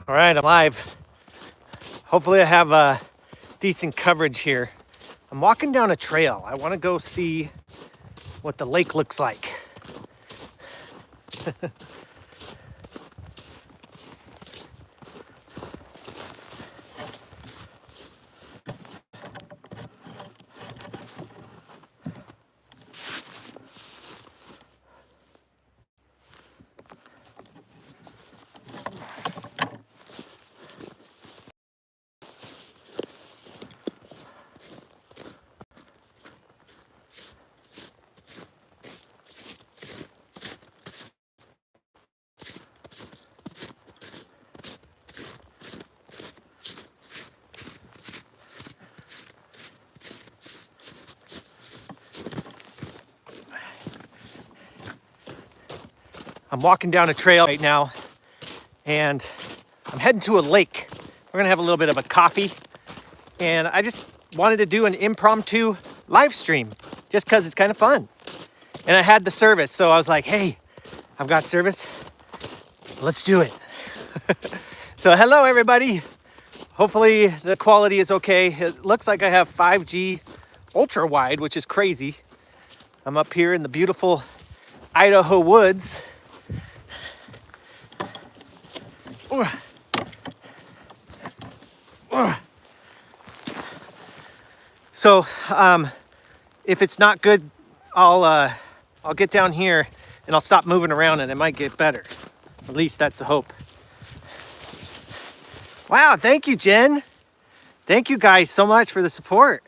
All right, I'm live. Hopefully I have decent coverage here. I'm walking down a trail. I want to go see what the lake looks like. I'm walking down a trail right now and I'm heading to a lake. We're gonna have a little bit of a coffee, and I just wanted to do an impromptu live stream just because it's kind of fun. And I had the service, so I was like, hey, I've got service, let's do it. So hello everybody. Hopefully the quality is okay. It looks like I have 5G ultra wide, which is crazy. I'm up here in the beautiful Idaho woods. So if it's not good, I'll get down here and I'll stop moving around and it might get better. At least that's the hope. Wow, thank you, Jen. Thank you guys so much for the support.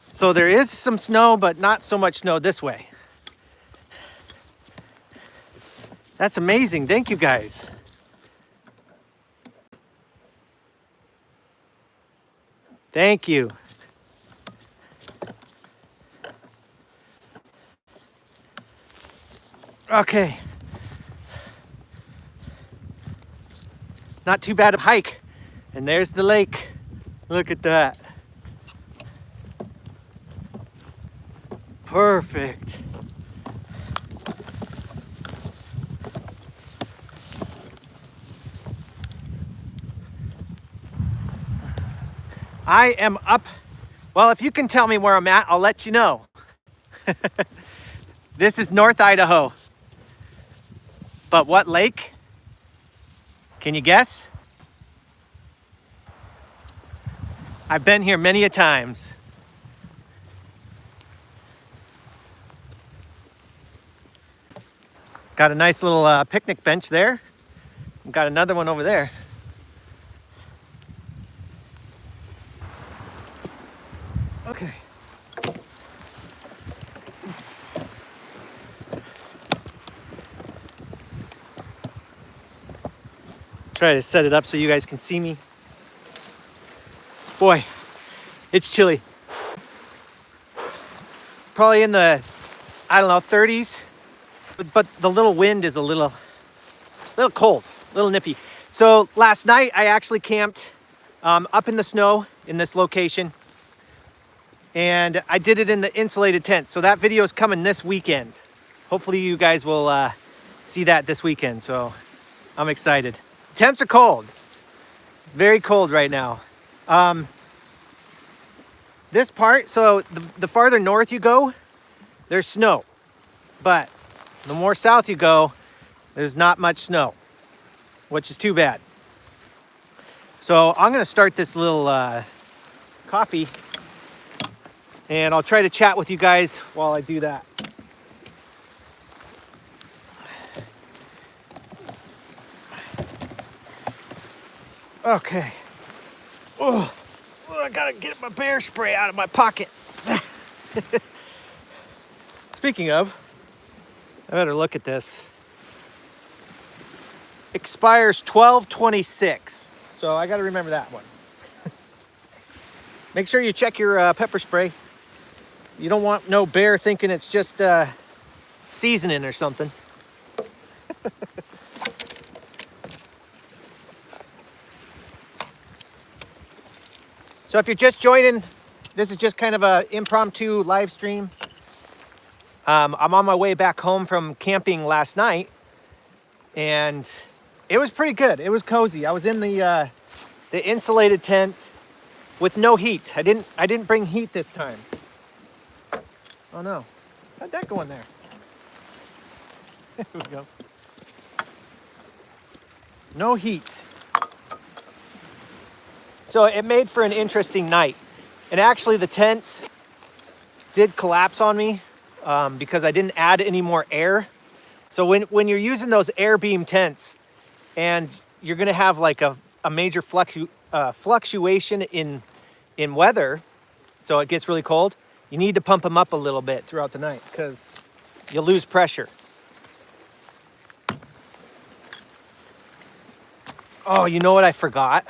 So there is some snow, but not so much snow this way. That's amazing. Thank you guys. Thank you. Okay. Not too bad of a hike. And there's the lake. Look at that. Perfect. I am up. Well, if you can tell me where I'm at, I'll let you know. This is North Idaho. But what lake? Can you guess? I've been here many a times. Got a nice little picnic bench there. Got another one over there. Okay. Try to set it up so you guys can see me. Boy, it's chilly. Probably in the, I don't know, 30s. But the little wind is a little cold, a little nippy. So last night I actually camped up in the snow in this location. And I did it in the insulated tent. So that video is coming this weekend. Hopefully you guys will see that this weekend. So I'm excited. Temps are cold. Very cold right now. This part, so the farther north you go, there's snow. But the more south you go, there's not much snow, which is too bad. So I'm gonna start this little coffee, and I'll try to chat with you guys while I do that. Okay. Oh, I gotta get my bear spray out of my pocket. Speaking of, I better look at this. Expires 12/26. So I gotta remember that one. Make sure you check your pepper spray. You don't want no bear thinking it's just seasoning or something. So if you're just joining, this is just kind of an impromptu live stream. I'm on my way back home from camping last night, and it was pretty good. It was cozy. I was in the insulated tent with no heat. I didn't bring heat this time. Oh no, how'd that go in there? There we go. No heat. So it made for an interesting night. And actually the tent did collapse on me because I didn't add any more air. So when you're using those air beam tents and you're gonna have like a major fluctuation in weather, so it gets really cold, you need to pump them up a little bit throughout the night because you'll lose pressure. Oh, you know what I forgot?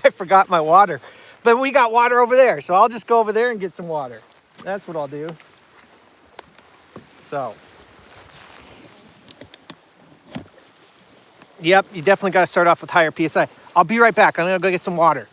I forgot my water, but we got water over there. So I'll just go over there and get some water. That's what I'll do. So, yep, you definitely got to start off with higher PSI. I'll be right back. I'm gonna go get some water.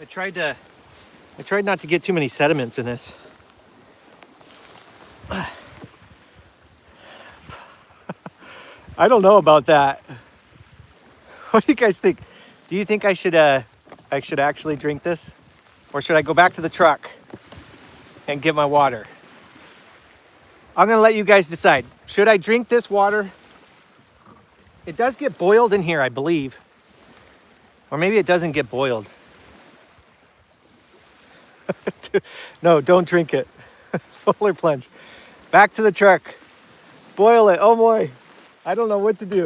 I tried not to get too many sediments in this. I don't know about that. What do you guys think? Do you think I should actually drink this? Or should I go back to the truck and get my water? I'm gonna let you guys decide. Should I drink this water? It does get boiled in here, I believe. Or maybe it doesn't get boiled. No, don't drink it. Polar plunge. Back to the truck. Boil it. Oh boy. I don't know what to do.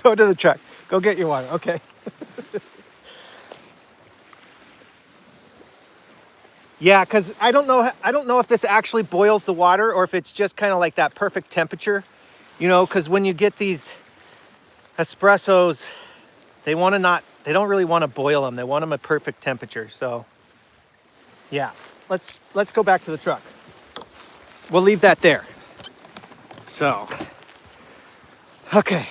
Go to the truck. Go get your water. Okay. Yeah, because I don't know if this actually boils the water or if it's just kind of like that perfect temperature. You know, because when you get these espressos, they don't really want to boil them. They want them at perfect temperature. So yeah, let's go back to the truck. We'll leave that there. So, okay.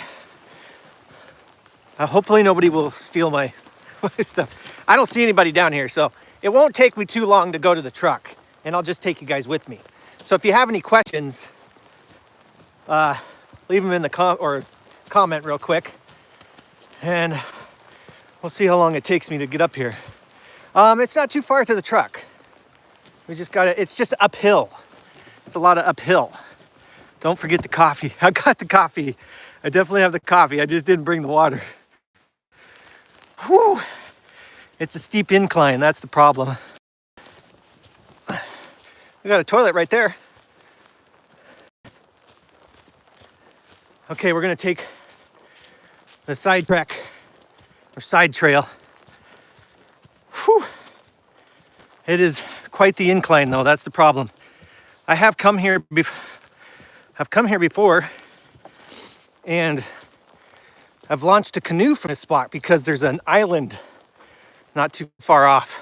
Hopefully nobody will steal my stuff. I don't see anybody down here, so it won't take me too long to go to the truck, and I'll just take you guys with me. So if you have any questions, leave them in the comment real quick, and we'll see how long it takes me to get up here. It's not too far to the truck. It's just uphill. It's a lot of uphill. Don't forget the coffee. I got the coffee. I definitely have the coffee. I just didn't bring the water. Whew. It's a steep incline. That's the problem. We got a toilet right there. Okay, we're gonna take the side track or side trail. Whew. It is quite the incline though. That's the problem. I have come here before, and I've launched a canoe from this spot because there's an island not too far off.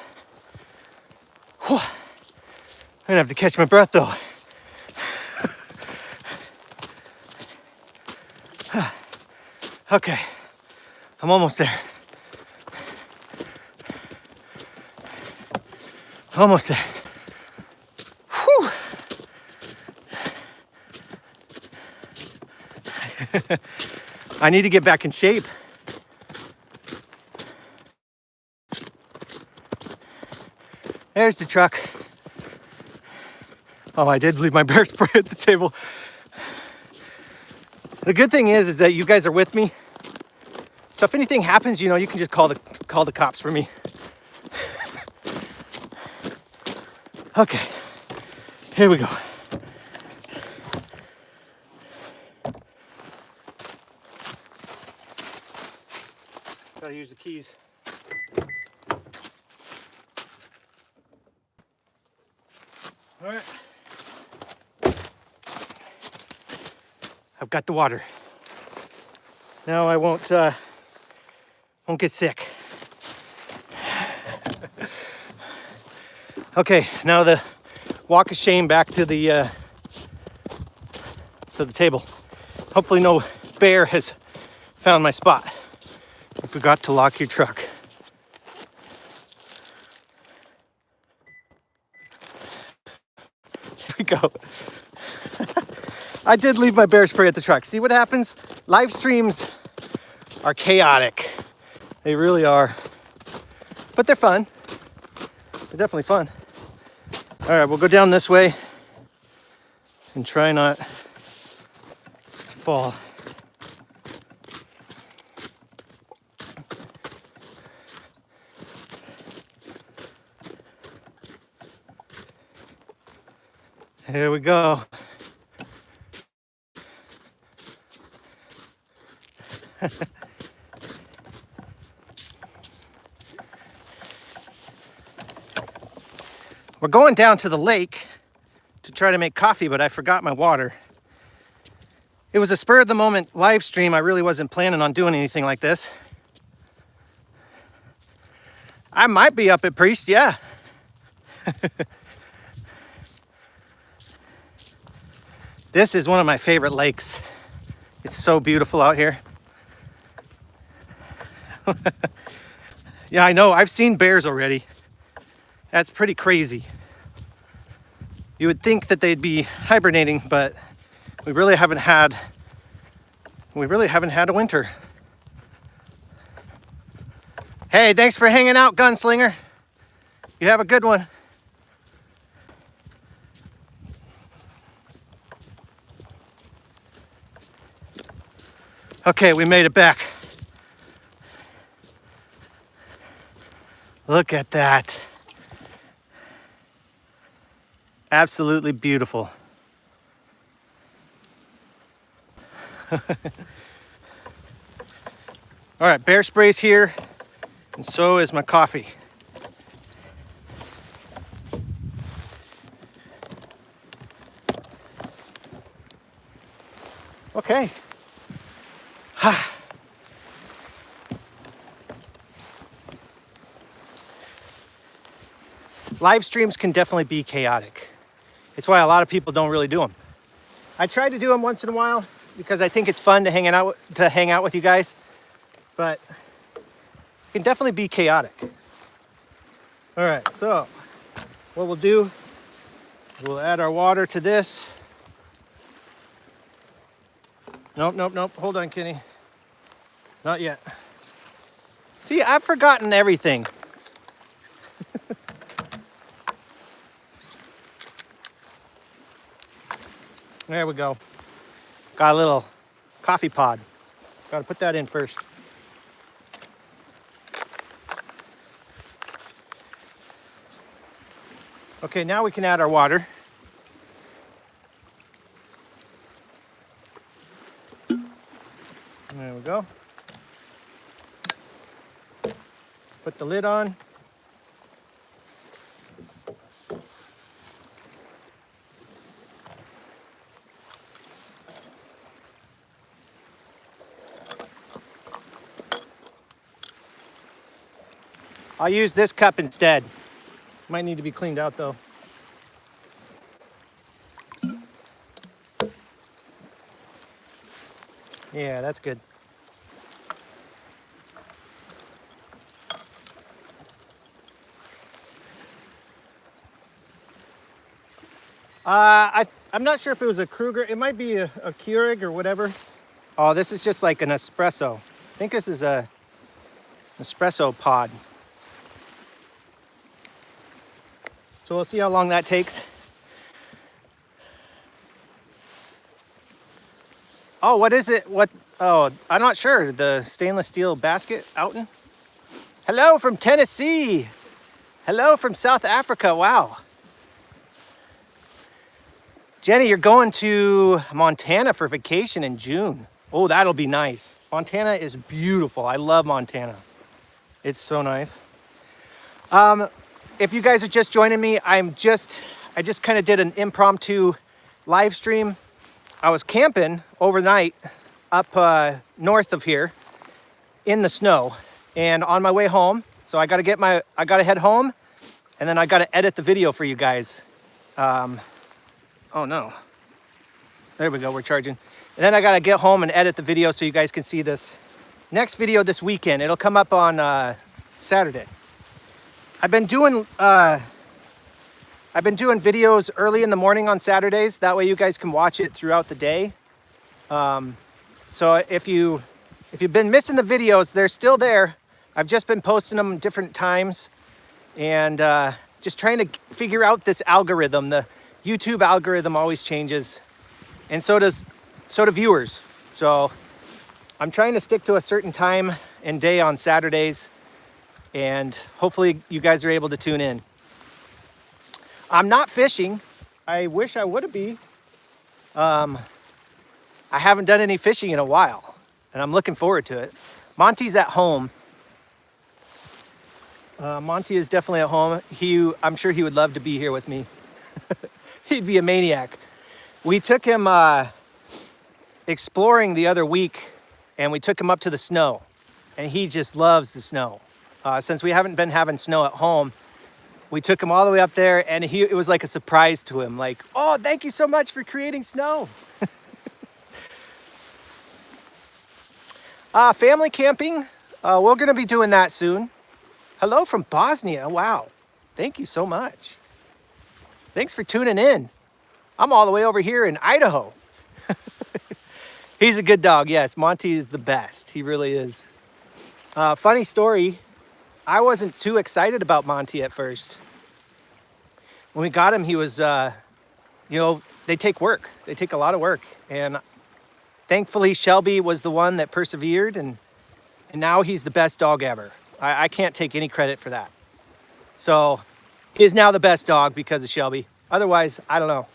Whew. I'm gonna have to catch my breath though. Okay, I'm almost there. Almost there. Whew. I need to get back in shape. There's the truck. Oh, I did leave my bear spray at the table. The good thing is that you guys are with me. So if anything happens, you know, you can just call the cops for me. Okay, here we go. Gotta use the keys. All right. I've got the water. Now I won't get sick. Okay, now the walk of shame back to the table. Hopefully no bear has found my spot. I forgot to lock your truck. Here we go. I did leave my bear spray at the truck. See what happens? Live streams are chaotic. They really are. But they're fun. They're definitely fun. All right, we'll go down this way and try not to fall. Here we go. We're going down to the lake to try to make coffee, but I forgot my water. It was a spur of the moment live stream. I really wasn't planning on doing anything like this. I might be up at Priest, yeah. This is one of my favorite lakes. It's so beautiful out here. Yeah, I know. I've seen bears already. That's pretty crazy. You would think that they'd be hibernating, but we really haven't had a winter. Hey, thanks for hanging out, Gunslinger. You have a good one. Okay, we made it back. Look at that. Absolutely beautiful. All right, bear spray's here, and so is my coffee. Okay. Live streams can definitely be chaotic. It's why a lot of people don't really do them. I try to do them once in a while because I think it's fun to hang out with you guys, but it can definitely be chaotic. All right, so what we'll do is we'll add our water to this. Nope. Hold on, Kenny. Not yet. See, I've forgotten everything. There we go. Got a little coffee pod. Got to put that in first. Okay, now we can add our water. There we go. Put the lid on. I'll use this cup instead. Might need to be cleaned out though. Yeah, that's good. I'm not sure if it was a Kruger. It might be a Keurig or whatever. Oh, this is just like an espresso. I think this is a espresso pod. So we'll see how long that takes. Oh, what is it? Oh, I'm not sure. The stainless steel basket Outen. Hello from Tennessee. Hello from South Africa. Wow. Jenny, you're going to Montana for vacation in June. Oh, that'll be nice. Montana is beautiful. I love Montana. It's so nice. If you guys are just joining me, I just kind of did an impromptu live stream. I was camping overnight up north of here in the snow, and on my way home, so I got to head home, and then I got to edit the video for you guys. Oh no. There we go, we're charging. And then I got to get home and edit the video so you guys can see this next video this weekend. It'll come up on Saturday. I've been doing videos early in the morning on Saturdays. That way you guys can watch it throughout the day. So if you've been missing the videos, they're still there. I've just been posting them different times, and just trying to figure out this algorithm. The YouTube algorithm always changes, and so do viewers. So I'm trying to stick to a certain time and day on Saturdays, and hopefully you guys are able to tune in. I'm not fishing. I wish I would be. I haven't done any fishing in a while, and I'm looking forward to it. Monty's at home. Monty is definitely at home. I'm sure he would love to be here with me. He'd be a maniac. We took him exploring the other week, and we took him up to the snow, and he just loves the snow. Since we haven't been having snow at home, we took him all the way up there, and it was like a surprise to him. Like, oh, thank you so much for creating snow. Family camping. We're going to be doing that soon. Hello from Bosnia. Wow. Thank you so much. Thanks for tuning in. I'm all the way over here in Idaho. He's a good dog. Yes, Monty is the best. He really is. Funny story. I wasn't too excited about Monty at first. When we got him, he was, they take work. They take a lot of work. And thankfully, Shelby was the one that persevered, and now he's the best dog ever. I can't take any credit for that. So he is now the best dog because of Shelby. Otherwise, I don't know.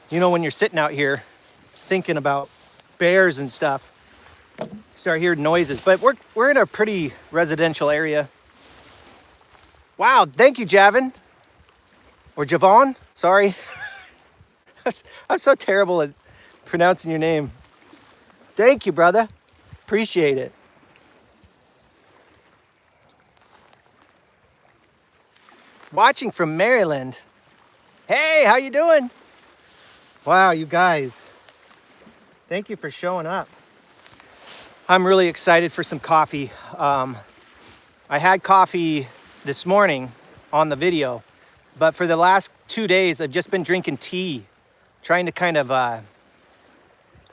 You know, when you're sitting out here thinking about bears and stuff, start hearing noises. But we're in a pretty residential area. Wow, thank you, Javin. Or Javon, sorry. I'm so terrible at pronouncing your name. Thank you, brother. Appreciate it. Watching from Maryland. Hey, how you doing? Wow, you guys. Thank you for showing up. I'm really excited for some coffee. I had coffee this morning on the video, but for the last 2 days, I've just been drinking tea, trying to kind of, I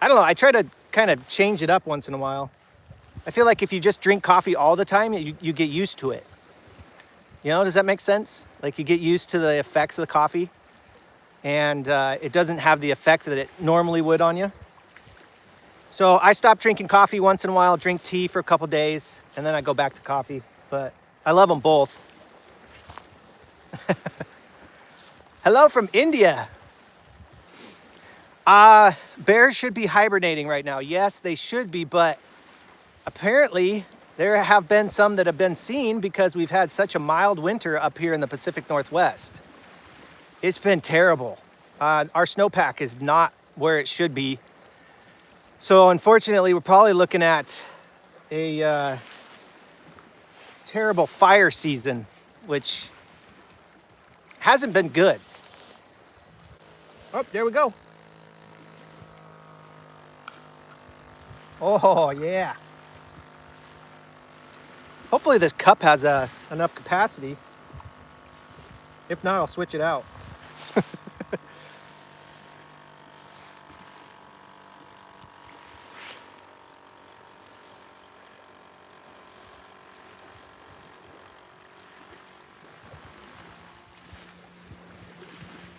don't know, I try to kind of change it up once in a while. I feel like if you just drink coffee all the time, you get used to it. You know, does that make sense? Like you get used to the effects of the coffee, and it doesn't have the effect that it normally would on you. So I stop drinking coffee once in a while, drink tea for a couple days, and then I go back to coffee. But I love them both. Hello from India. Bears should be hibernating right now. Yes, they should be, but apparently there have been some that have been seen because we've had such a mild winter up here in the Pacific Northwest. It's been terrible. Our snowpack is not where it should be. So unfortunately, we're probably looking at a terrible fire season, which hasn't been good. Oh, there we go. Oh, yeah. Hopefully this cup has enough capacity. If not, I'll switch it out.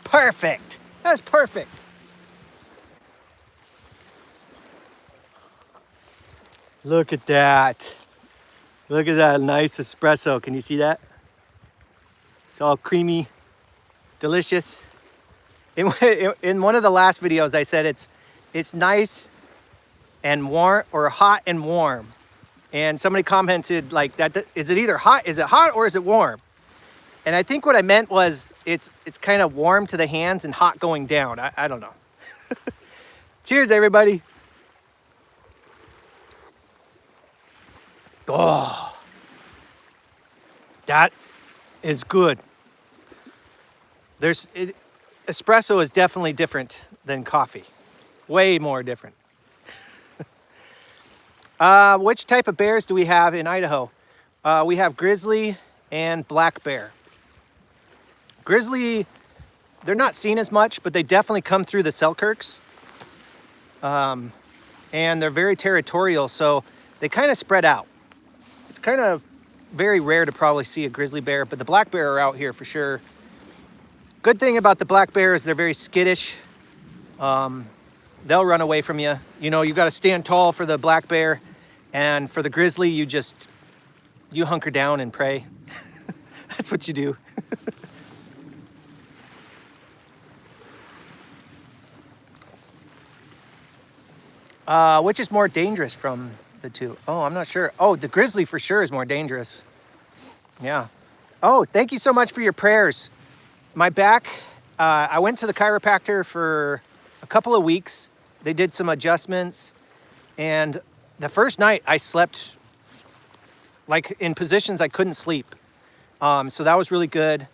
Perfect. That was perfect. Look at that. Look at that nice espresso. Can you see that? It's all creamy, delicious. In one of the last videos, I said it's nice and warm, or hot and warm. And somebody commented like that, is it either hot, or is it warm? And I think what I meant was it's kind of warm to the hands and hot going down. I don't know. Cheers, everybody. Oh, that is good. Espresso is definitely different than coffee. Way more different. Which type of bears do we have in Idaho? We have grizzly and black bear. Grizzly, they're not seen as much, but they definitely come through the Selkirks. And they're very territorial, so they kind of spread out. It's kind of very rare to probably see a grizzly bear, but the black bear are out here for sure. Good thing about the black bear is they're very skittish. They'll run away from you. You know, you got to stand tall for the black bear, and for the grizzly, you hunker down and pray. That's what you do. Which is more dangerous from the two? Oh, I'm not sure. Oh, the grizzly for sure is more dangerous. Yeah. Oh, thank you so much for your prayers. My back, I went to the chiropractor for a couple of weeks. They did some adjustments, and the first night I slept like in positions I couldn't sleep. So that was really good.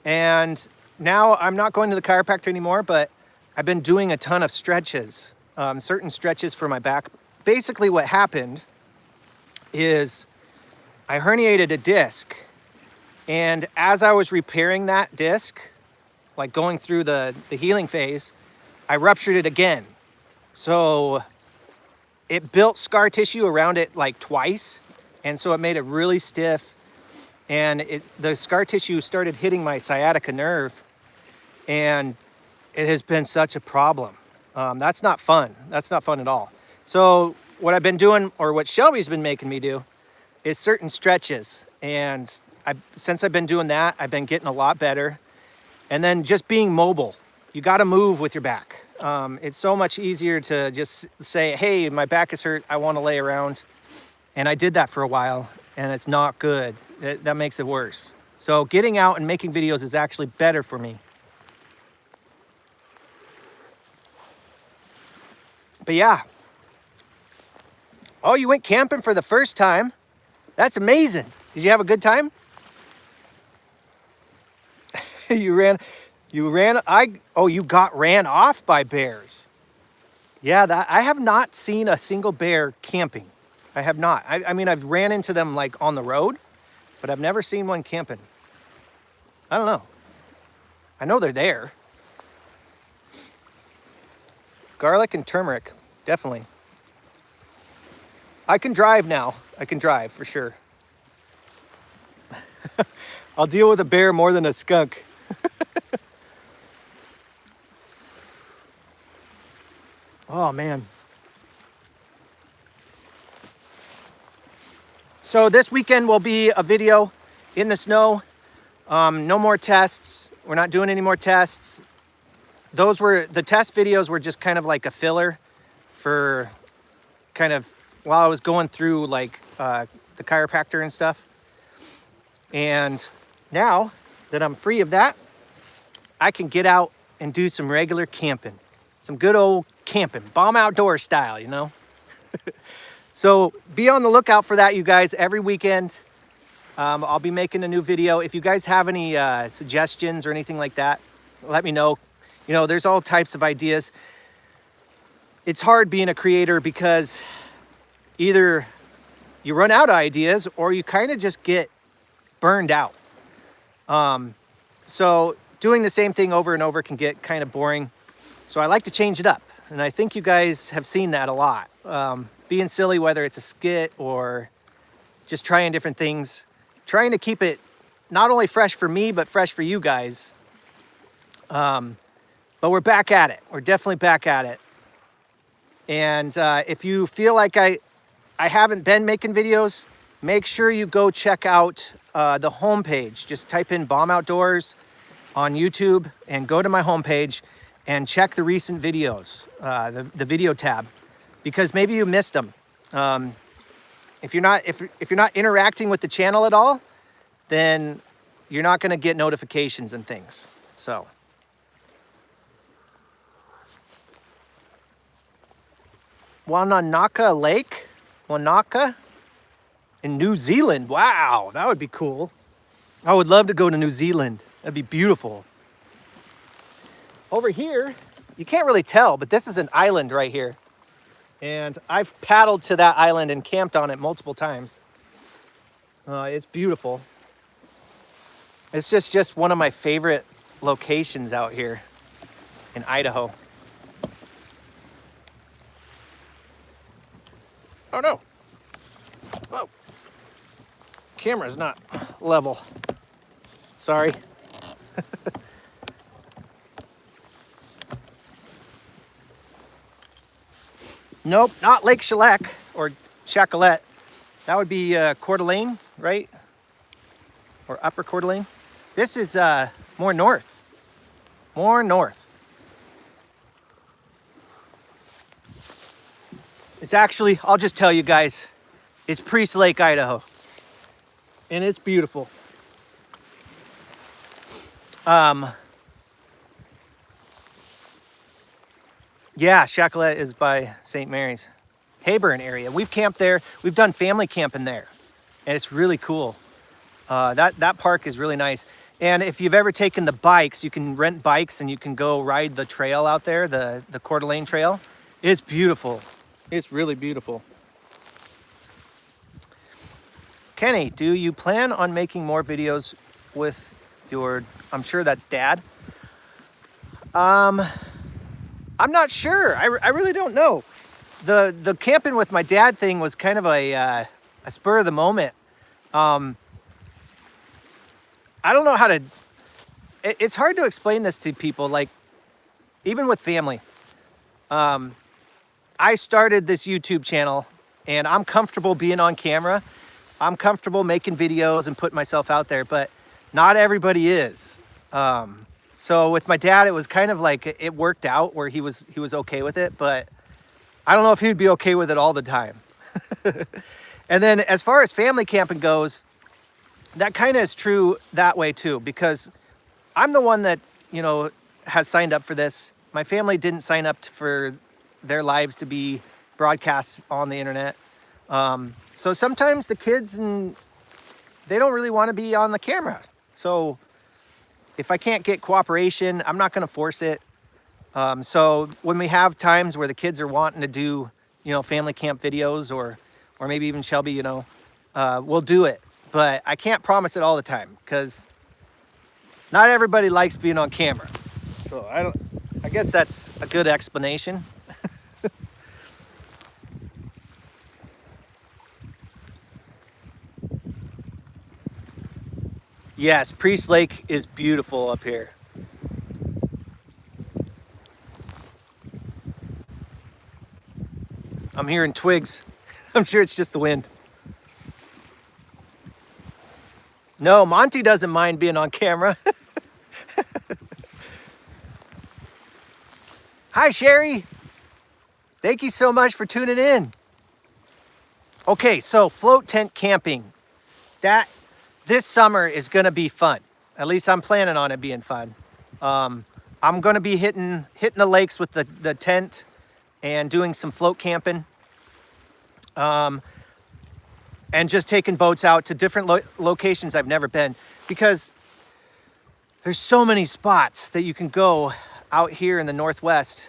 And now I'm not going to the chiropractor anymore, but I've been doing a ton of stretches, certain stretches for my back. Basically what happened is I herniated a disc, and as I was repairing that disc, like going through the healing phase, I ruptured it again. So it built scar tissue around it like twice, and so it made it really stiff, and the scar tissue started hitting my sciatica nerve, and it has been such a problem. That's not fun. That's not fun at all. So what I've been doing, or what Shelby's been making me do, is certain stretches, and since I've been doing that, I've been getting a lot better. And then just being mobile. You got to move with your back. It's so much easier to just say, hey, my back is hurt, I want to lay around. And I did that for a while, and it's not good. That makes it worse. So getting out and making videos is actually better for me. But yeah. Oh, you went camping for the first time? That's amazing. Did you have a good time? You got ran off by bears. Yeah, I have not seen a single bear camping. I have not. I mean, I've ran into them like on the road, but I've never seen one camping. I don't know. I know they're there. Garlic and turmeric, definitely. I can drive now. I can drive for sure. I'll deal with a bear more than a skunk. Oh, man. So this weekend will be a video in the snow. No more tests. We're not doing any more tests. The test videos were just kind of like a filler for kind of while I was going through like the chiropractor and stuff. And now that I'm free of that, I can get out and do some regular camping. Some good old camping, Baum Outdoors style, you know? So be on the lookout for that, you guys, every weekend. I'll be making a new video. If you guys have any suggestions or anything like that, let me know. You know, there's all types of ideas. It's hard being a creator because either you run out of ideas or you kind of just get burned out. So doing the same thing over and over can get kind of boring. So I like to change it up. And I think you guys have seen that a lot. Being silly, whether it's a skit or just trying different things. Trying to keep it not only fresh for me, but fresh for you guys. But we're back at it. We're definitely back at it. And if you feel like I haven't been making videos, make sure you go check out the homepage. Just type in Baum Outdoors on YouTube and go to my homepage and check the recent videos, the video tab, because maybe you missed them. If you're not interacting with the channel at all, then you're not going to get notifications and things. So Wanaka Lake, Wanaka in New Zealand. Wow, that would be cool. I would love to go to New Zealand. That'd be beautiful. Over here, you can't really tell, but this is an island right here. And I've paddled to that island and camped on it multiple times. It's beautiful. It's just one of my favorite locations out here in Idaho. Oh no. Whoa. Camera's not level. Sorry. Nope, not Lake Shellac or Chacolet. That would be Coeur d'Alene, right? Or Upper Coeur d'Alene. This is more north. More north. It's actually, I'll just tell you guys, it's Priest Lake, Idaho. And it's beautiful. Yeah, Chacolet is by St. Mary's. Hayburn area. We've camped there. We've done family camping there. And it's really cool. That park is really nice. And if you've ever taken the bikes, you can rent bikes and you can go ride the trail out there, the Coeur d'Alene Trail. It's beautiful. It's really beautiful. Kenny, do you plan on making more videos with your, I'm sure that's dad? I'm not sure. I really don't know. The camping with my dad thing was kind of a spur of the moment. I don't know how to, it's hard to explain this to people, like even with family. I started this YouTube channel and I'm comfortable being on camera. I'm comfortable making videos and putting myself out there, but not everybody is. So with my dad, it was kind of like it worked out where he was okay with it, but I don't know if he'd be okay with it all the time. And then as far as family camping goes, that kind of is true that way too, because I'm the one that, you know, has signed up for this. My family didn't sign up for their lives to be broadcast on the internet. So sometimes the kids, and they don't really want to be on the camera. So if I can't get cooperation, I'm not going to force it. So when we have times where the kids are wanting to do, you know, family camp videos, or maybe even Shelby, you know, we'll do it. But I can't promise it all the time because not everybody likes being on camera. So I guess that's a good explanation. Yes, Priest Lake is beautiful up here. I'm hearing twigs. I'm sure it's just the wind. No, Monty doesn't mind being on camera. Hi, Sherry. Thank you so much for tuning in. Okay, so float tent camping. This summer is gonna be fun. At least I'm planning on it being fun. I'm gonna be hitting the lakes with the tent and doing some float camping. And just taking boats out to different locations I've never been, because there's so many spots that you can go out here in the Northwest,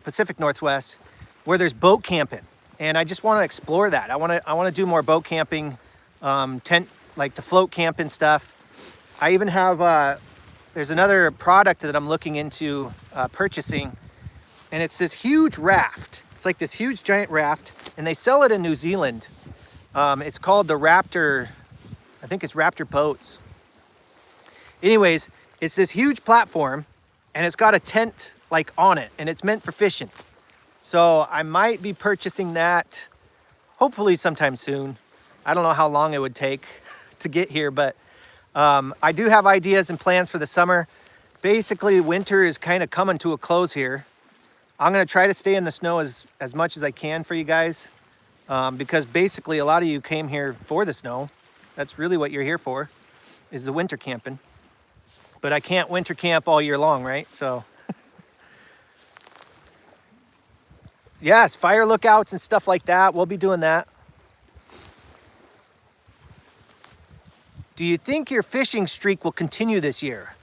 Pacific Northwest, where there's boat camping. And I just want to explore that. I want to do more boat camping, tent, like the float camping stuff. I even have, there's another product that I'm looking into purchasing, and it's this huge raft. It's like this huge giant raft, and they sell it in New Zealand. It's called the Raptor, I think it's Raptor Boats. Anyways, it's this huge platform, and it's got a tent like on it, and it's meant for fishing. So I might be purchasing that hopefully sometime soon. I don't know how long it would take to get here, but I do have ideas and plans for the summer. Basically, winter is kind of coming to a close here. I'm gonna try to stay in the snow as much as I can for you guys, because basically a lot of you came here for the snow. That's really what you're here for, is the winter camping. But I can't winter camp all year long, right? So yes, fire lookouts and stuff like that. We'll be doing that. Do you think your fishing streak will continue this year?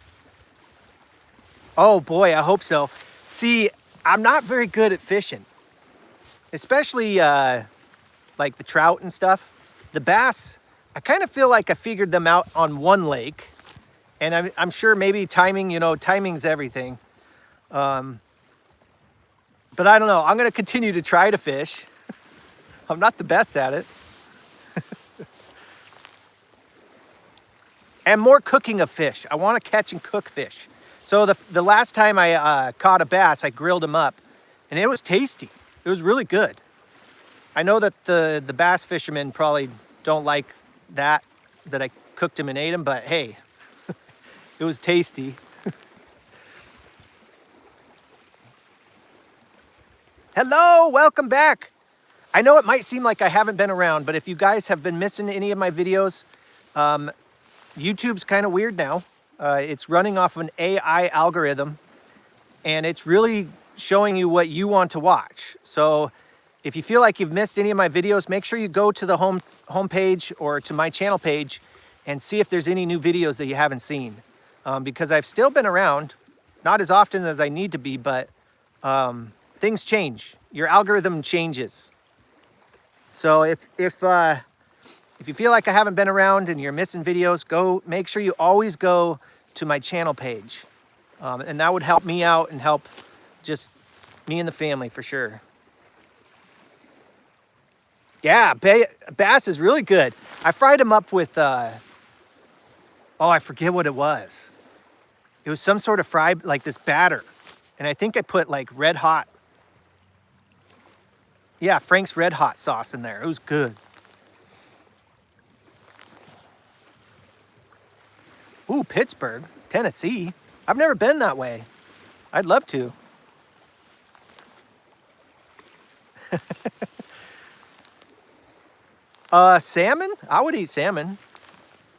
Oh boy, I hope so. See, I'm not very good at fishing, especially like the trout and stuff. The bass, I kind of feel like I figured them out on one lake, and I'm sure maybe timing, timing's everything. But I don't know. I'm going to continue to try to fish. I'm not the best at it. And more cooking of fish. I want to catch and cook fish. So the last time I caught a bass, I grilled him up, and it was tasty. It was really good. I know that the bass fishermen probably don't like that I cooked him and ate him, but hey, it was tasty. Hello, welcome back. I know it might seem like I haven't been around, but if you guys have been missing any of my videos, YouTube's kind of weird now. It's running off of an AI algorithm, and it's really showing you what you want to watch. So if you feel like you've missed any of my videos, make sure you go to the home page or to my channel page and see if there's any new videos that you haven't seen. Because I've still been around, not as often as I need to be, but things change. Your algorithm changes. So if you feel like I haven't been around and you're missing videos, make sure you always go to my channel page. And that would help me out and help just me and the family for sure. Yeah, bass is really good. I fried them up with, I forget what it was. It was some sort of fried, like this batter. And I think I put like red hot. Yeah, Frank's Red Hot sauce in there. It was good. Ooh, Pittsburgh, Tennessee. I've never been that way. I'd love to. Salmon? I would eat salmon.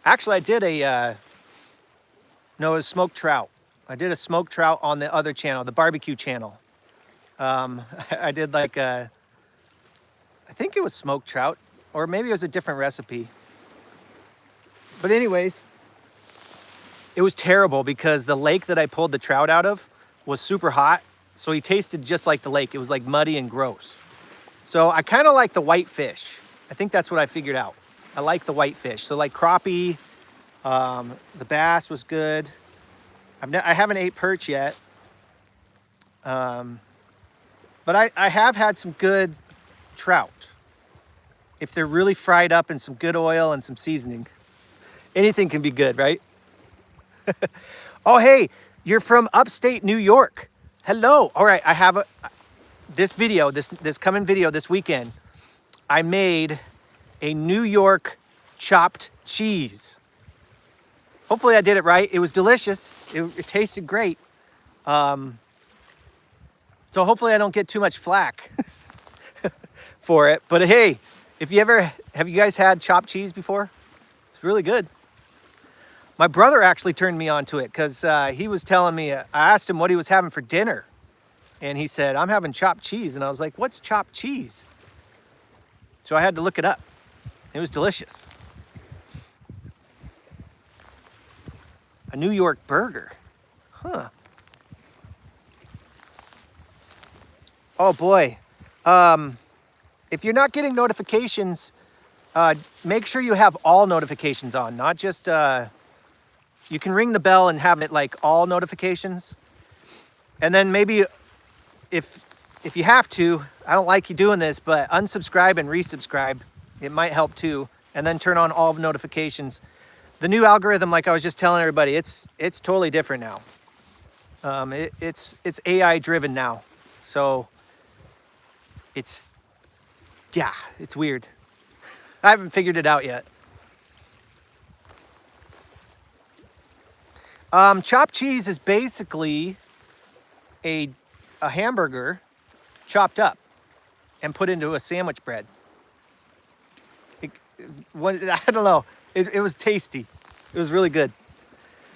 Actually, I did it was smoked trout. I did a smoked trout on the other channel, the barbecue channel. I did like I think it was smoked trout, or maybe it was a different recipe. But anyways, it was terrible because the lake that I pulled the trout out of was super hot. So he tasted just like the lake. It was like muddy and gross. So I kind of like the white fish. I think that's what I figured out. I like the white fish. So like crappie, the bass was good. I haven't ate perch yet. But I have had some good trout. If they're really fried up in some good oil and some seasoning, anything can be good, right? Oh, hey, you're from upstate New York. Hello. All right, I have this coming video this weekend. I made a New York chopped cheese. Hopefully I did it right. It was delicious. It tasted great. So hopefully I don't get too much flack for it. But hey, have you guys had chopped cheese before? It's really good. My brother actually turned me on to it because he was telling me, I asked him what he was having for dinner. And he said, I'm having chopped cheese. And I was like, what's chopped cheese? So I had to look it up. It was delicious. A New York burger. Huh. Oh boy. If you're not getting notifications, make sure you have all notifications on, not just, you can ring the bell and have it like all notifications. And then maybe if you have to, I don't like you doing this, but unsubscribe and resubscribe. It might help too. And then turn on all notifications. The new algorithm, like I was just telling everybody, it's totally different now. It's AI driven now. So it's weird. I haven't figured it out yet. Chopped cheese is basically a hamburger chopped up and put into a sandwich bread. I don't know. It was tasty. It was really good.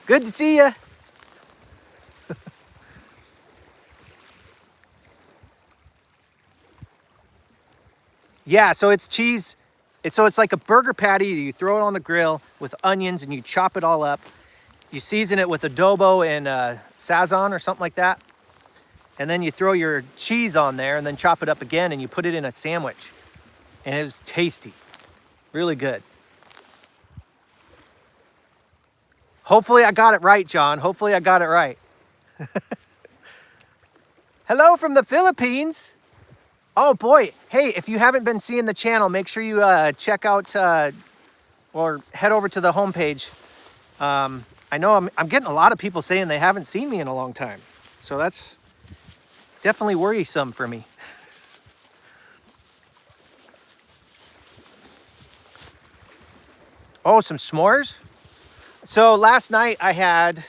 Good to see you. Yeah, so it's cheese. It's like a burger patty. You throw it on the grill with onions and you chop it all up. You season it with adobo and Sazon or something like that. And then you throw your cheese on there and then chop it up again and you put it in a sandwich. And it was tasty. Really good. Hopefully I got it right, John. Hopefully I got it right. Hello from the Philippines. Oh boy. Hey, if you haven't been seeing the channel, make sure you check out or head over to the homepage. I know I'm getting a lot of people saying they haven't seen me in a long time. So that's definitely worrisome for me. Oh, some s'mores? So last night I had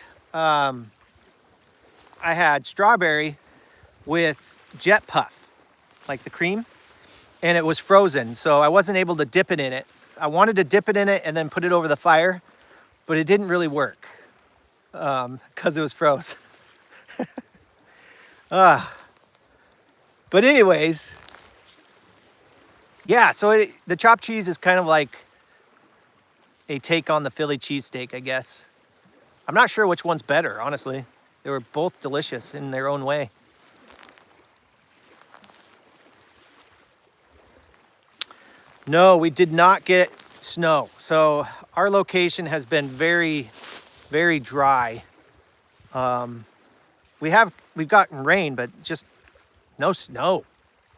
strawberry with jet puff, like the cream, and it was frozen. So I wasn't able to dip it in it. I wanted to dip it in it and then put it over the fire, but it didn't really work because it was frozen. But anyways, yeah, so the chopped cheese is kind of like a take on the Philly cheesesteak, I guess. I'm not sure which one's better, honestly. They were both delicious in their own way. No, we did not get snow. So our location has been very, very dry. We've gotten rain, but just no snow,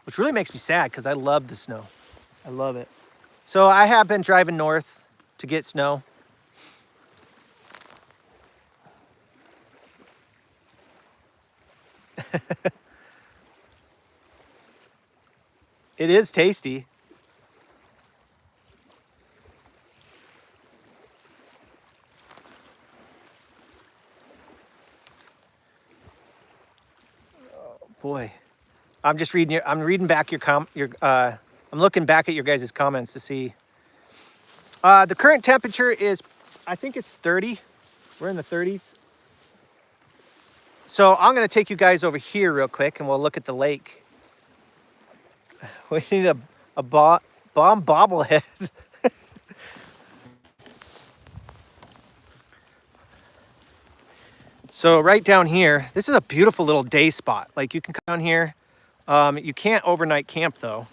which really makes me sad because I love the snow. I love it. So I have been driving north to get snow. It is tasty. Oh boy. I'm reading back I'm looking back at your guys' comments to see. The current temperature is, I think it's 30. We're in the 30s. So I'm going to take you guys over here real quick and we'll look at the lake. We need a Baum bobblehead. So right down here, this is a beautiful little day spot. Like you can come down here. You can't overnight camp though,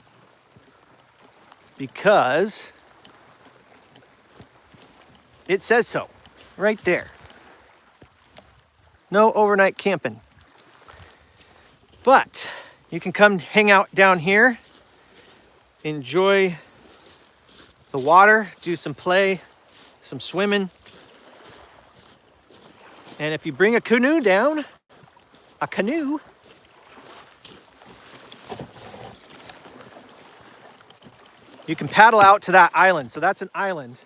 because it says so right there. No overnight camping. But you can come hang out down here, enjoy the water, do some play, some swimming. And if you bring a canoe down, you can paddle out to that island. So that's an island.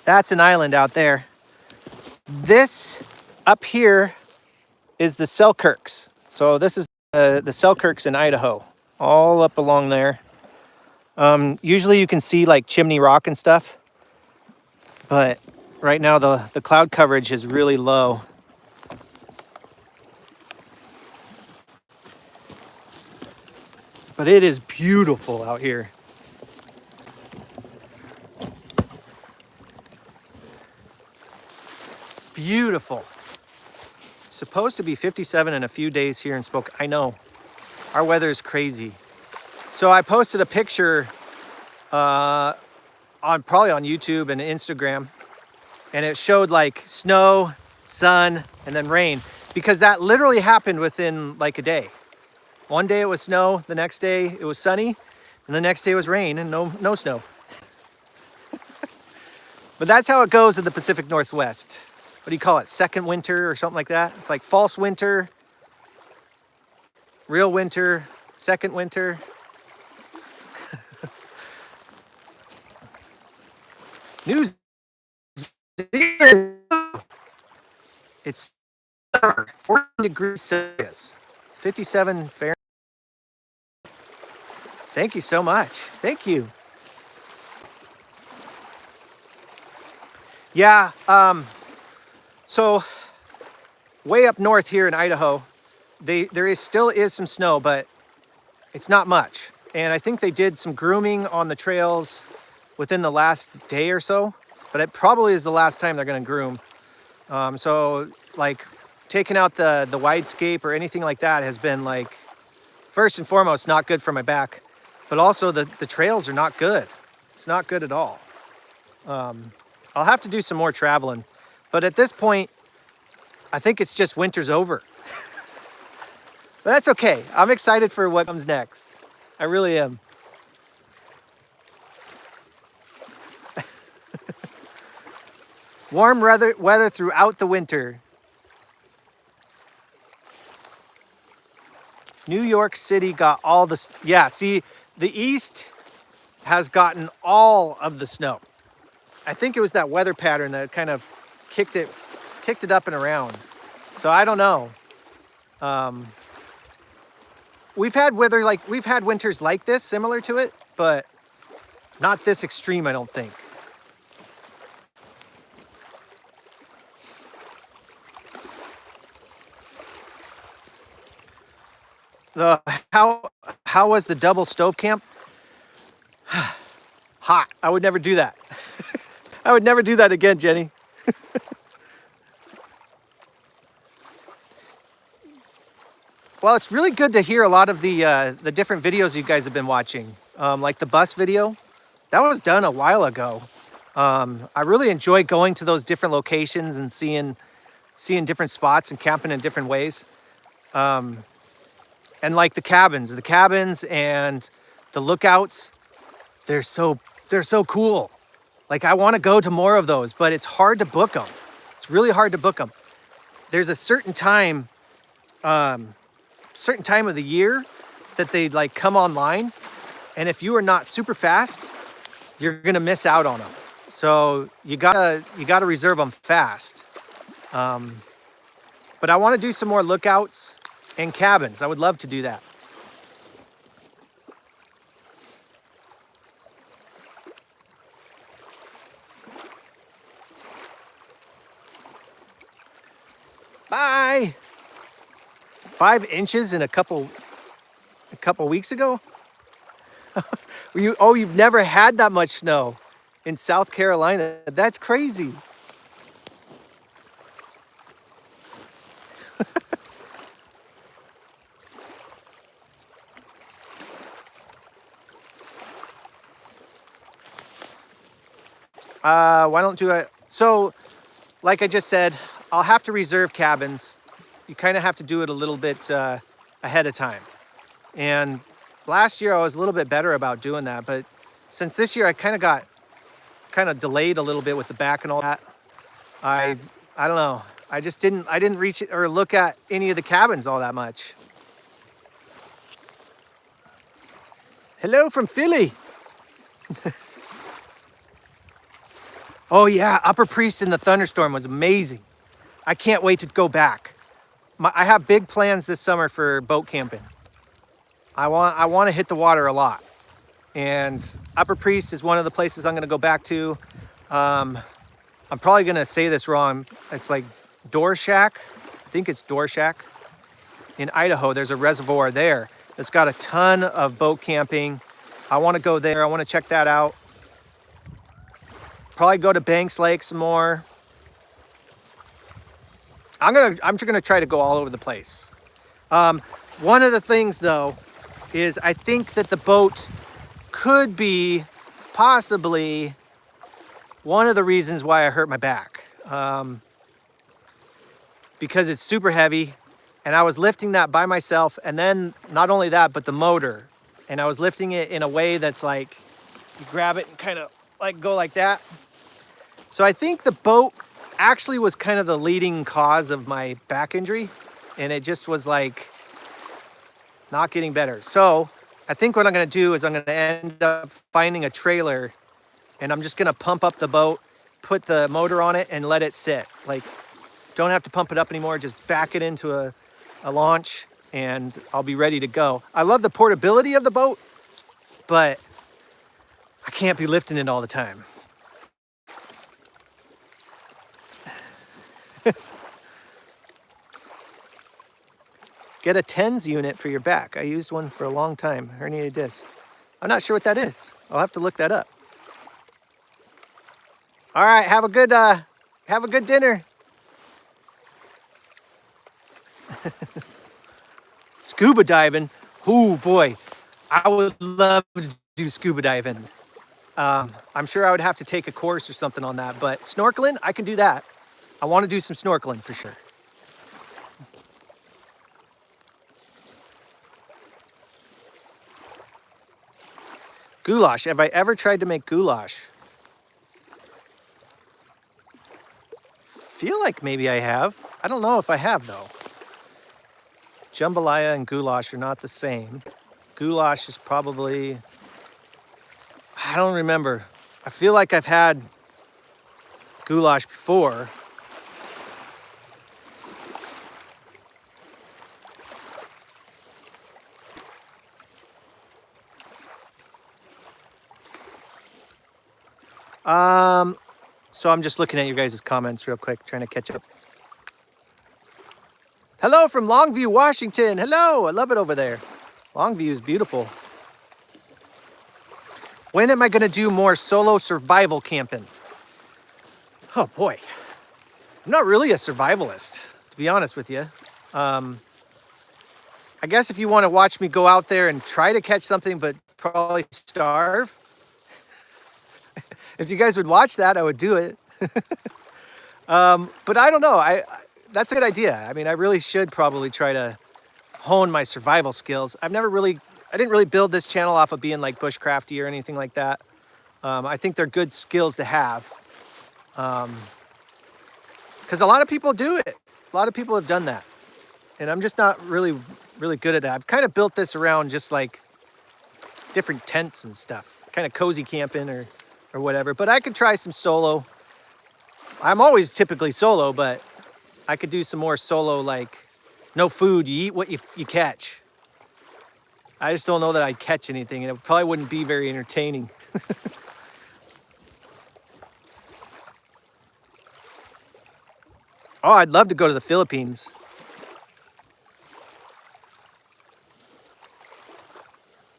That's an island out there. This up here is the Selkirks. So this is the Selkirks in Idaho, all up along there. Usually you can see like Chimney Rock and stuff, but right now the cloud coverage is really low. But it is beautiful out here. Beautiful. Supposed to be 57 in a few days here in Spokane. I know, our weather is crazy. So I posted a picture probably on YouTube and Instagram, and it showed like snow, sun, and then rain, because that literally happened within like a day. One day it was snow, the next day it was sunny, and the next day it was rain and no snow. But that's how it goes in the Pacific Northwest. What do you call it? Second winter or something like that? It's like false winter, real winter, second winter. New Zealand. It's 14 degrees Celsius, 57 Fahrenheit. Thank you so much. Thank you. Yeah, so way up north here in Idaho, still is some snow, but it's not much. And I think they did some grooming on the trails within the last day or so, but it probably is the last time they're gonna groom. So like taking out the widescape or anything like that has been like, first and foremost, not good for my back, but also the trails are not good. It's not good at all. I'll have to do some more traveling, but at this point, I think it's just winter's over. But that's okay. I'm excited for what comes next. I really am. Warm weather throughout the winter. New York City got all the, yeah, see, the East has gotten all of the snow. I think it was that weather pattern that kind of kicked it up and around. So I don't know. We've had winters like this, similar to it, but not this extreme, I don't think. How was the double stove camp? Hot. I would never do that. I would never do that again, Jenny. Well, it's really good to hear a lot of the different videos you guys have been watching, like the bus video. That was done a while ago. I really enjoy going to those different locations and seeing different spots and camping in different ways. And like the cabins and the lookouts, they're so cool. Like I want to go to more of those, but it's hard to book them. It's really hard to book them. There's a certain time of the year that they like come online, and if you are not super fast, you're gonna miss out on them. So you gotta reserve them fast. But I want to do some more lookouts and cabins. I would love to do that. Bye. 5 inches in a couple weeks ago. You've never had that much snow in South Carolina. That's crazy. Why don't do it? So, like I just said, I'll have to reserve cabins. You kind of have to do it a little bit ahead of time. And last year I was a little bit better about doing that, but since this year I kind of delayed a little bit with the back and all that. I don't know. I didn't reach it or look at any of the cabins all that much. Hello from Philly. Oh yeah, Upper Priest in the thunderstorm was amazing. I can't wait to go back. I have big plans this summer for boat camping. I want to hit the water a lot. And Upper Priest is one of the places I'm going to go back to. I'm probably going to say this wrong. It's like Door Shack. I think it's Door Shack. In Idaho, there's a reservoir there that's got a ton of boat camping. I want to go there. I want to check that out. Probably go to Banks Lake some more. I'm just gonna try to go all over the place. One of the things though is I think that the boat could be possibly one of the reasons why I hurt my back. Because it's super heavy and I was lifting that by myself, and then not only that, but the motor. And I was lifting it in a way that's like, you grab it and kind of like go like that. So I think the boat actually was kind of the leading cause of my back injury, and it just was like not getting better. So I think what I'm gonna do is I'm gonna end up finding a trailer, and I'm just gonna pump up the boat, put the motor on it and let it sit. Like Don't have to pump it up anymore. Just back it into a launch and I'll be ready to go. I love the portability of the boat, but I can't be lifting it all the time. Get a TENS unit for your back. I used one for a long time, herniated disc. I'm not sure what that is. I'll have to look that up. All right, have a good dinner. Scuba diving. Oh boy, I would love to do scuba diving. I'm sure I would have to take a course or something on that, but snorkeling, I can do that. I want to do some snorkeling for sure. Goulash. Have I ever tried to make goulash? Feel like maybe I have. I don't know if I have though. Jambalaya and goulash are not the same. Goulash is probably, I don't remember. I feel like I've had goulash before. So I'm just looking at you guys' comments real quick, trying to catch up. Hello from Longview, Washington. Hello, I love it over there. Longview is beautiful. When am I gonna do more solo survival camping? Oh boy, I'm not really a survivalist, to be honest with you. I guess if you wanna watch me go out there and try to catch something, but probably starve, if you guys would watch that, I would do it. But I don't know, that's a good idea. I mean, I really should probably try to hone my survival skills. I didn't really build this channel off of being like bushcrafty or anything like that. I think they're good skills to have. Because a lot of people do it. A lot of people have done that. And I'm just not really good at that. I've kind of built this around just like different tents and stuff. Kind of cozy camping or whatever. But I could try some solo. I'm always typically solo, but I could do some more solo, like no food, you eat what you catch. I just don't know that I'd catch anything, and it probably wouldn't be very entertaining. Oh, I'd love to go to the Philippines.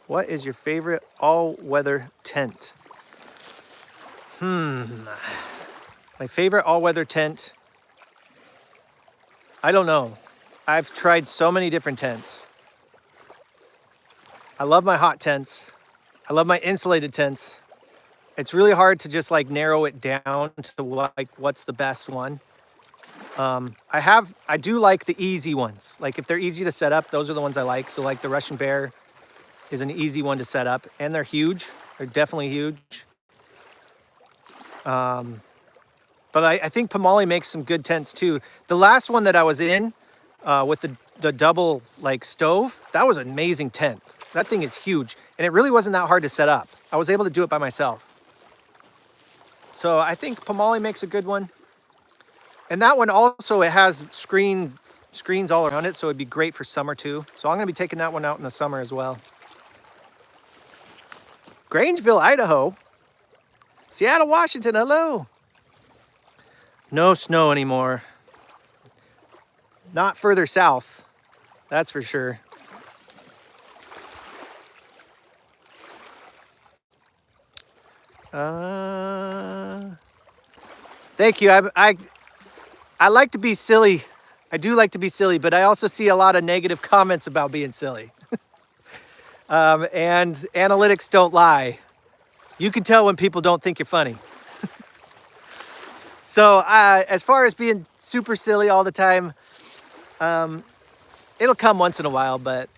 What is your favorite all-weather tent? My favorite all-weather tent, I don't know. I've tried so many different tents. I love my hot tents. I love my insulated tents. It's really hard to just like narrow it down to what's the best one. I do like the easy ones. Like if they're easy to set up, those are the ones I like. So like the Russian Bear is an easy one to set up, and they're huge. They're definitely huge. But I think Pomali makes some good tents too. The last one that I was in with the double like stove, that was an amazing tent. That thing is huge, and it really wasn't that hard to set up. I was able to do it by myself. So I think Pomali makes a good one. And that one also, it has screens all around it, so it'd be great for summer too. So I'm gonna be taking that one out in the summer as well. Grangeville, Idaho. Seattle, Washington, hello. No snow anymore. Not further south, that's for sure. Thank you. I like to be silly. I do like to be silly, but I also see a lot of negative comments about being silly. And analytics don't lie. You can tell when people don't think you're funny. So as far as being super silly all the time, it'll come once in a while, but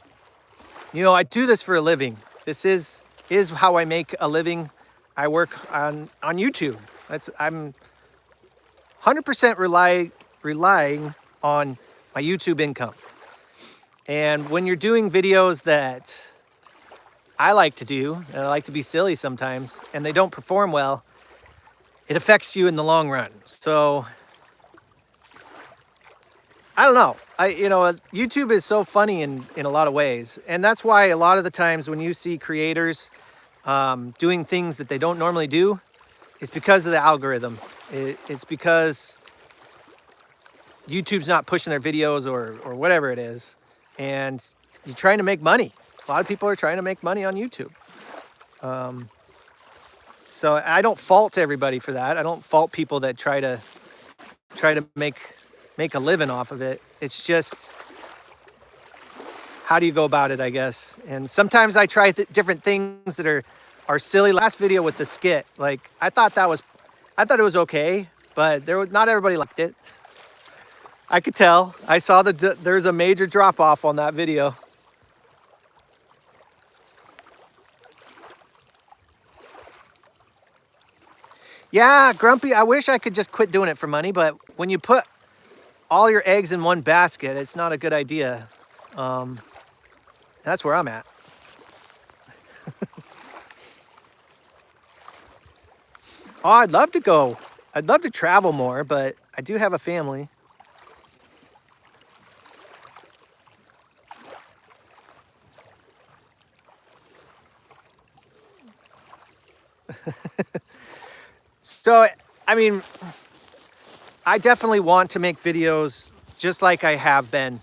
you know, I do this for a living. This is how I make a living. I work on YouTube. I'm 100% relying on my YouTube income. And when you're doing videos that I like to do, and I like to be silly sometimes, and they don't perform well, it affects you in the long run. So I don't know. YouTube is so funny in a lot of ways. And that's why a lot of the times when you see creators doing things that they don't normally do, it's because of the algorithm. It's because YouTube's not pushing their videos or whatever it is. And you're trying to make money. A lot of people are trying to make money on YouTube. So I don't fault everybody for that. I don't fault people that try to make a living off of it. It's just, how do you go about it, I guess. And sometimes I try different things that are silly. Last video with the skit, like I thought it was okay, but not everybody liked it. I could tell. I saw there's a major drop off on that video. Yeah, Grumpy, I wish I could just quit doing it for money, but when you put all your eggs in one basket, it's not a good idea. That's where I'm at. Oh, I'd love to go. I'd love to travel more, but I do have a family. So, I mean, I definitely want to make videos just like I have been.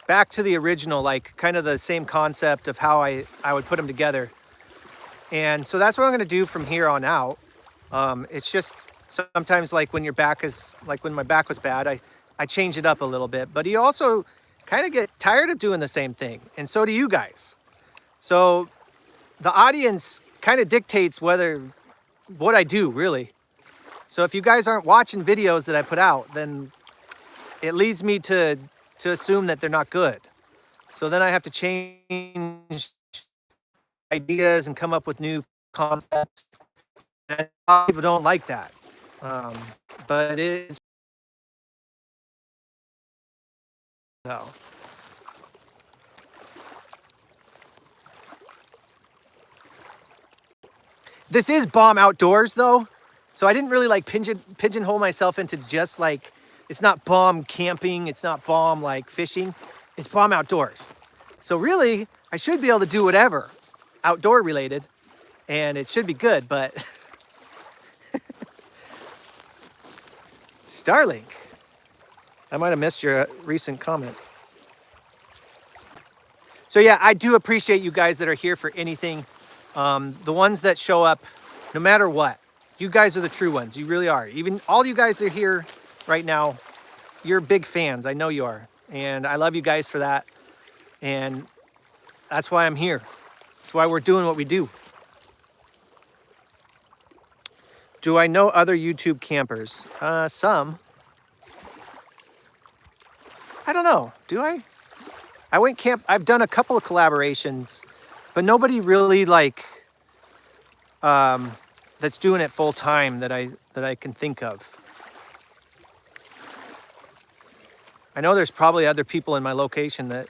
Back to the original, like kind of the same concept of how I would put them together. And so that's what I'm going to do from here on out. It's just sometimes like when when my back was bad, I change it up a little bit. But you also kind of get tired of doing the same thing. And so do you guys. So the audience kind of dictates what I do, really. So if you guys aren't watching videos that I put out, then it leads me to assume that they're not good. So then I have to change ideas and come up with new concepts. And a lot of people don't like that. But it is so. This is Baum Outdoors though. So I didn't really like pigeonhole myself into just like, it's not Baum camping, it's not Baum like fishing, it's Baum Outdoors. So really, I should be able to do whatever outdoor related and it should be good, but Starlink. I might have missed your recent comment. So yeah, I do appreciate you guys that are here for anything. The ones that show up no matter what. You guys are the true ones. You really are. Even all you guys that are here right now, you're big fans. I know you are. And I love you guys for that. And that's why I'm here. That's why we're doing what we do. Do I know other YouTube campers? Some. I don't know. Do I? I went camp. I've done a couple of collaborations, but nobody really like that's doing it full time that I can think of. I know there's probably other people in my location that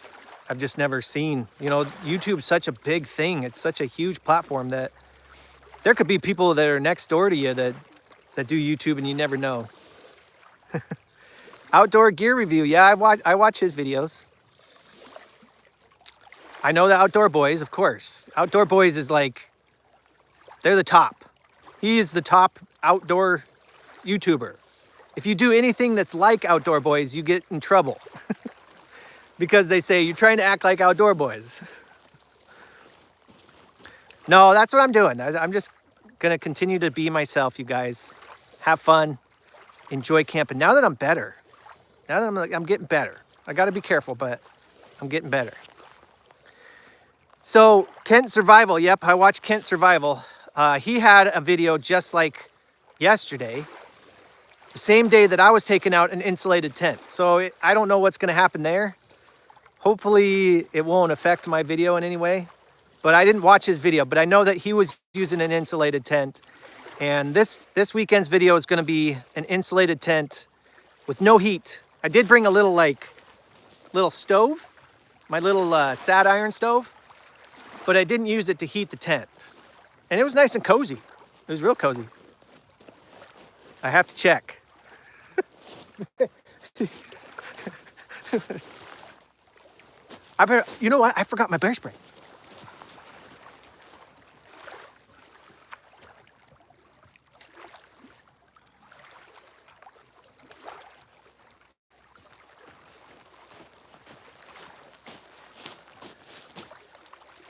I've just never seen. You know, YouTube's such a big thing. It's such a huge platform that there could be people that are next door to you that do YouTube and you never know. Outdoor gear review. Yeah, I watch his videos. I know the Outdoor Boys, of course. Outdoor Boys is like, they're the top. He is the top outdoor YouTuber. If you do anything that's like Outdoor Boys, you get in trouble. Because they say, you're trying to act like Outdoor Boys. No, that's what I'm doing. I'm just gonna continue to be myself, you guys. Have fun, enjoy camping. Now that I'm better, now that I'm getting better. I gotta be careful, but I'm getting better. So Kent Survival, yep, I watched Kent Survival. He had a video just like yesterday, the same day that I was taking out an insulated tent. So I don't know what's gonna happen there. Hopefully it won't affect my video in any way, but I didn't watch his video, but I know that he was using an insulated tent. And this weekend's video is gonna be an insulated tent with no heat. I did bring a little stove, my little sad iron stove, but I didn't use it to heat the tent. And it was nice and cozy. It was real cozy. I have to check. You know what? I forgot my bear spray.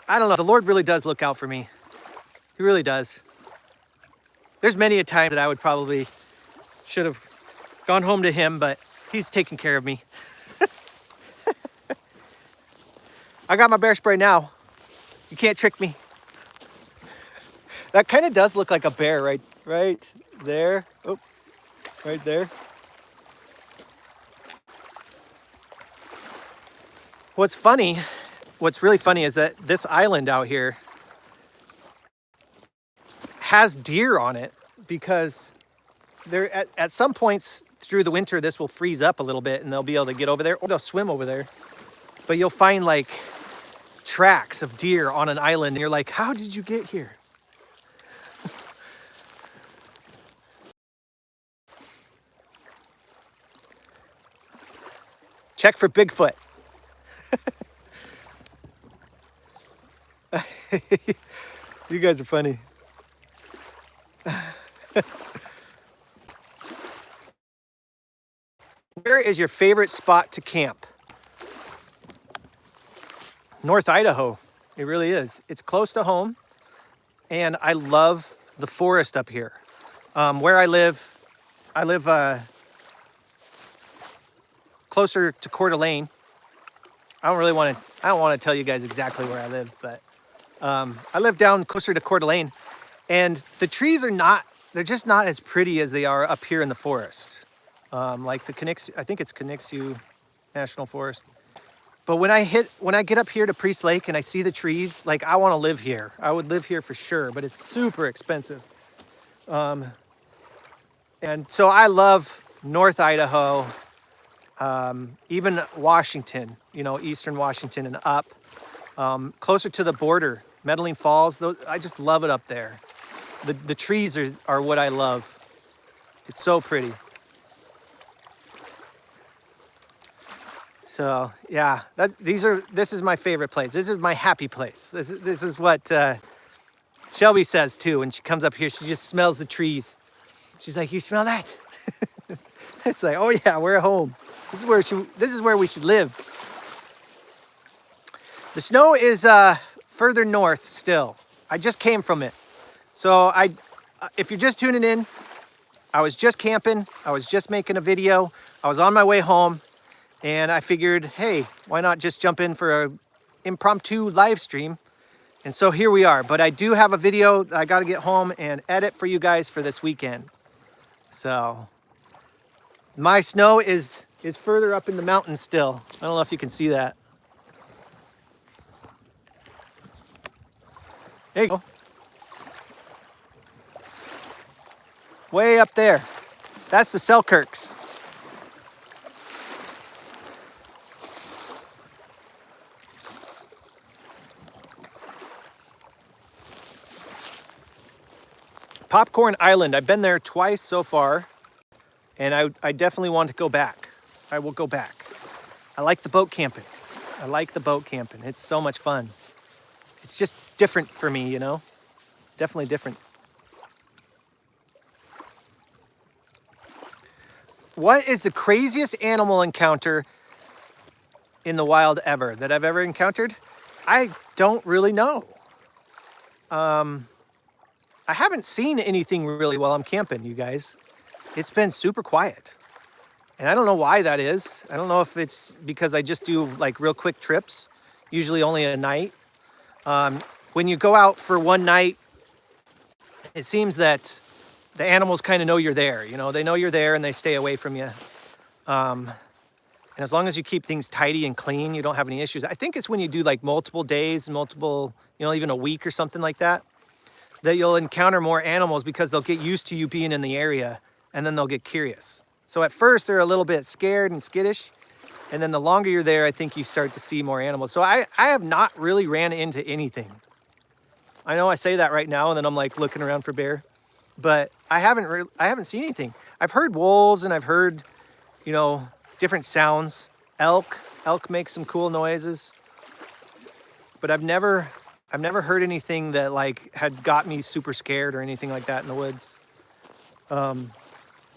I don't know. The Lord really does look out for me. He really does. There's many a time that I would probably should have gone home to him, but he's taking care of me. I got my bear spray now. You can't trick me. That kind of does look like a bear right there. Oh, right there. What's really funny is that this island out here has deer on it because there at some points through the winter, this will freeze up a little bit and they'll be able to get over there or they'll swim over there. But you'll find like tracks of deer on an island and you're like, how did you get here? Check for Bigfoot. You guys are funny. Where is your favorite spot to camp? North Idaho. It really is. It's close to home, and I love the forest up here. Where I live closer to Coeur d'Alene. I don't want to tell you guys exactly where I live, but I live down closer to Coeur d'Alene, and the trees they're just not as pretty as they are up here in the forest. Like I think it's Connexu National Forest. But when I get up here to Priest Lake and I see the trees, like I want to live here. I would live here for sure, but it's super expensive. And so I love North Idaho, even Washington, Eastern Washington and up, closer to the border, Medellin Falls. I just love it up there. The trees are what I love. It's so pretty. So yeah, this is my favorite place. This is my happy place. This is what Shelby says too. When she comes up here, she just smells the trees. She's like, "You smell that?" It's like, "Oh yeah, we're at home. This is where we should live." The snow is further north still. I just came from it. So if you're just tuning in, I was just camping. I was just making a video. I was on my way home. And I figured, hey, why not just jump in for an impromptu live stream? And so here we are. But I do have a video I got to get home and edit for you guys for this weekend. So my snow is further up in the mountains still. I don't know if you can see that. There you go. Way up there. That's the Selkirks. Popcorn Island, I've been there twice so far, and I definitely want to go back. I will go back. I like the boat camping. It's so much fun. It's just different for me, Definitely different. What is the craziest animal encounter in the wild ever that I've ever encountered? I don't really know. I haven't seen anything really while I'm camping, you guys. It's been super quiet. And I don't know why that is. I don't know if it's because I just do like real quick trips, usually only a night. When you go out for one night, it seems that the animals kind of know you're there. They know you're there and they stay away from you. And as long as you keep things tidy and clean, you don't have any issues. I think it's when you do like multiple days, even a week or something like that you'll encounter more animals because they'll get used to you being in the area and then they'll get curious. So at first they're a little bit scared and skittish. And then the longer you're there, I think you start to see more animals. So I have not really ran into anything. I know I say that right now and then I'm like looking around for bear, but I haven't seen anything. I've heard wolves and I've heard, different sounds, Elk make some cool noises, but I've never heard anything that like had got me super scared or anything like that in the woods. And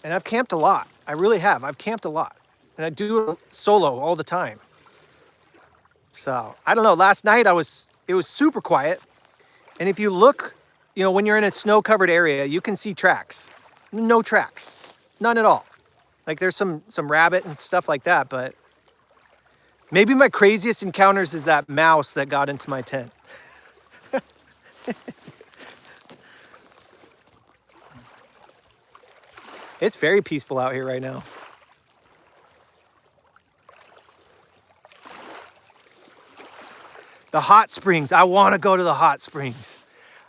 I've camped a lot. I really have. I've camped a lot, and I do it solo all the time. So I don't know. Last night it was super quiet, and if you look, you know, when you're in a snow-covered area, you can see tracks. No tracks, none at all. Like there's some rabbit and stuff like that, but maybe my craziest encounters is that mouse that got into my tent. It's very peaceful out here right now. The hot springs. I want to go to the hot springs.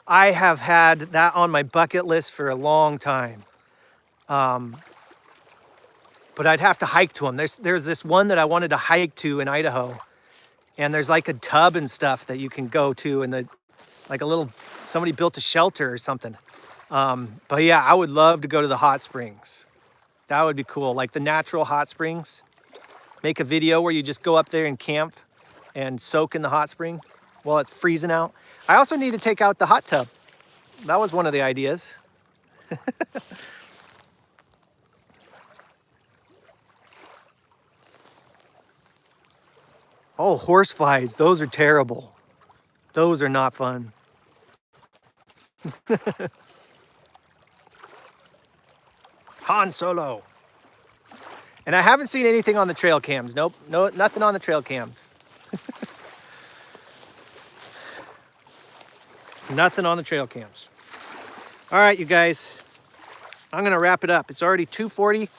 I have had that on my bucket list for a long time. But I'd have to hike to them. There's this one that I wanted to hike to in Idaho. And there's like a tub and stuff that you can go to, and like a little, somebody built a shelter or something. But yeah, I would love to go to the hot springs. That would be cool. Like the natural hot springs. Make a video where you just go up there and camp and soak in the hot spring while it's freezing out. I also need to take out the hot tub. That was one of the ideas. Oh, horse flies. Those are terrible. Those are not fun. Han Solo. And I haven't seen anything on the trail cams. Nope, no, nothing on the trail cams. Nothing on the trail cams. All right, you guys, I'm gonna wrap it up. It's already 2:40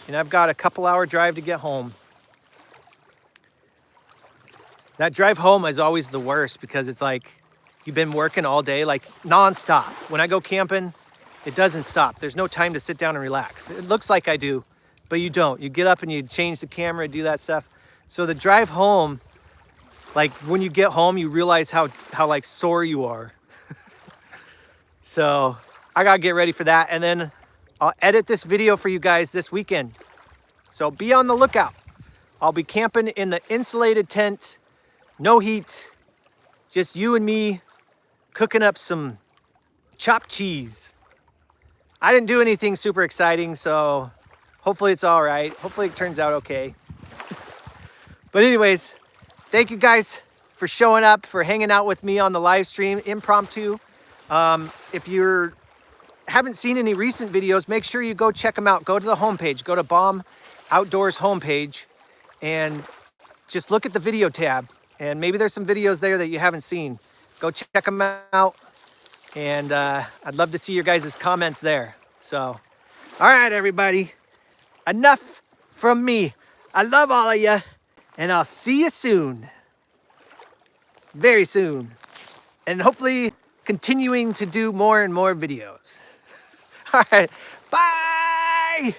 and I've got a couple-hour drive to get home. That drive home is always the worst because it's like you've been working all day, like nonstop. When I go camping, it doesn't stop. There's no time to sit down and relax. It looks like I do, but you don't. You get up and you change the camera, do that stuff. So the drive home, like when you get home, you realize how like sore you are. So I gotta get ready for that. And then I'll edit this video for you guys this weekend. So be on the lookout. I'll be camping in the insulated tent, no heat, just you and me cooking up some chopped cheese. I didn't do anything super exciting, so hopefully it's all right. Hopefully it turns out okay. But anyways, thank you guys for showing up, for hanging out with me on the live stream, impromptu. If you haven't seen any recent videos, make sure you go check them out. Go to the homepage, go to Baum Outdoors homepage, and just look at the video tab. And maybe there's some videos there that you haven't seen. Go check them out. And I'd love to see your guys' comments there. So, all right, everybody. Enough from me. I love all of you. And I'll see you soon. Very soon. And hopefully continuing to do more and more videos. All right. Bye.